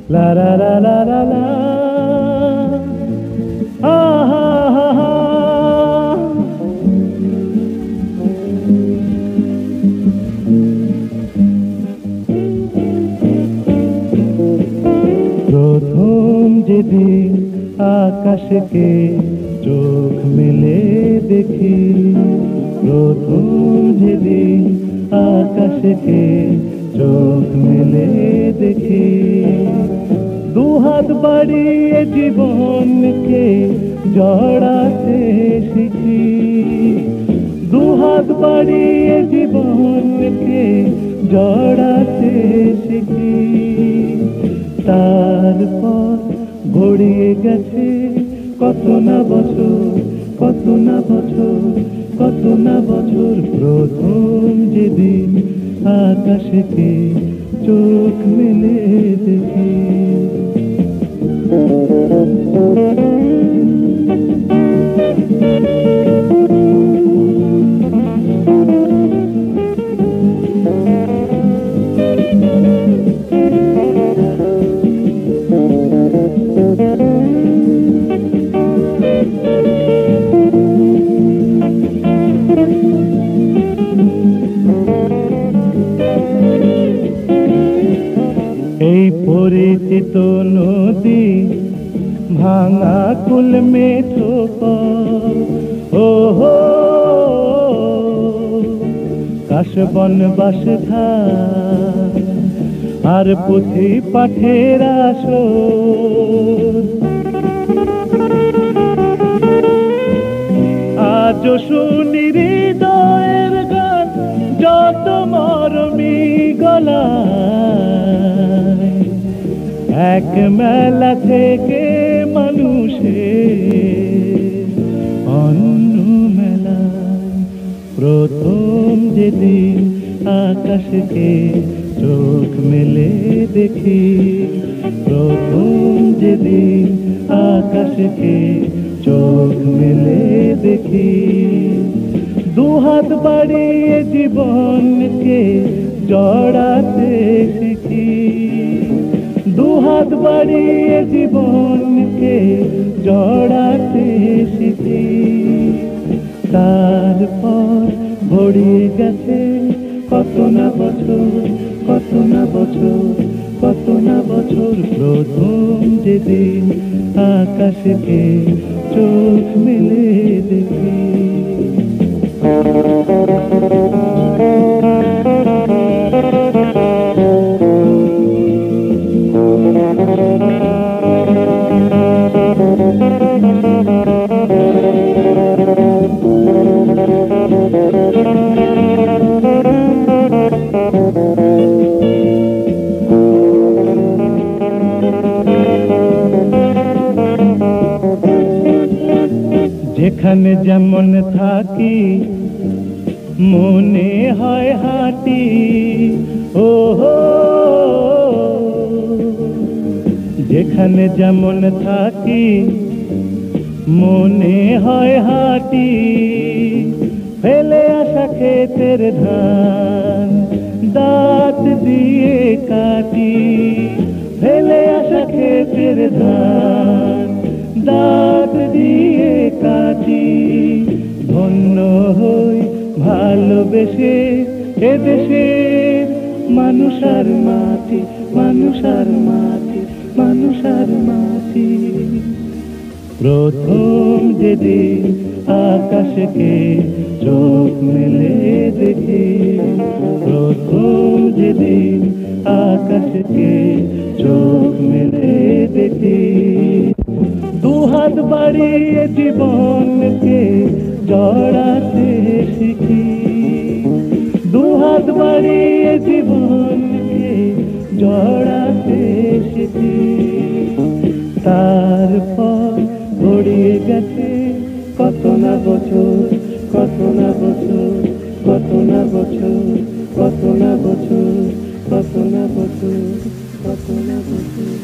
La la la la la la. Ah ha ha ha. প্রথম যেদিন আকাশকে চোখ মেলে দেখি, প্রথম যেদিন আকাশকে চোখ মেলে দেখি, দুহাত বাড়িয়ে জীবনকে জড়াতে শিখি, দুহাত বাড়িয়ে জীবনকে জড়াতে শিখি। তারপর গড়িয়ে গেছে কত না বছর, কত না বছর, কত না বছর। প্রথম যেদিন আকাশকে চোখ মেলে দেখি। এই পরিচিত নদী ভাঙা কুল মেঠো পথ, ও হো কাশবন বাঁশঝাড় আর পুঁথি পাঠের আসর। আজও শুনি হৃদয়ের গান যত মরমি গলা, এক মেলা থেকে মানুষের অন্য মেলায়। প্রথম যেদিন আকাশকে চোখ মেলে দেখি, প্রথম যেদিন আকাশকে চোখ মেলে দেখি, দুহাত বাড়িয়ে জীবনকে জড়াতে শিখি, দুহাত বাড়িয়ে জীবনকে জড়াতে শিখি। তারপর গড়িয়ে গেছে কত না বছর, কত না বছর, কত না বছর। প্রথম যেদিন আকাশকে চোখ মেলে দেখি। যেখানে যেমন থাকি মনে হয় হাঁটি, ও হো যেখানে যেমন থাকি মনে হয় হাঁটি, ফেলে আসা ক্ষেতের ধান দাঁত দিয়ে কাটি, ফেলে আসা ক্ষেতের ধান দাঁত দিয়ে কাটি। ধন্য হই ভালোবেসে এদেশের মানুষ আর মাটি, মানুষ আর মাটি, মানুষ আর মাটি। প্রথম যেদিন আকাশকে চোখ মেলে দেখি, প্রথম যেদিন আকাশকে চোখ মেলে দেখি, দুহাত বাড়িয়ে জীবনকে জড়াতে শিখি, দুহাত বাড়িয়ে জীবনকে জড়াতে শিখি। তারপর গড়িয়ে গেছে কত না বছর, কত না বছর, কত না বছর, কত না বছর, কত না বছর, কত না বছর।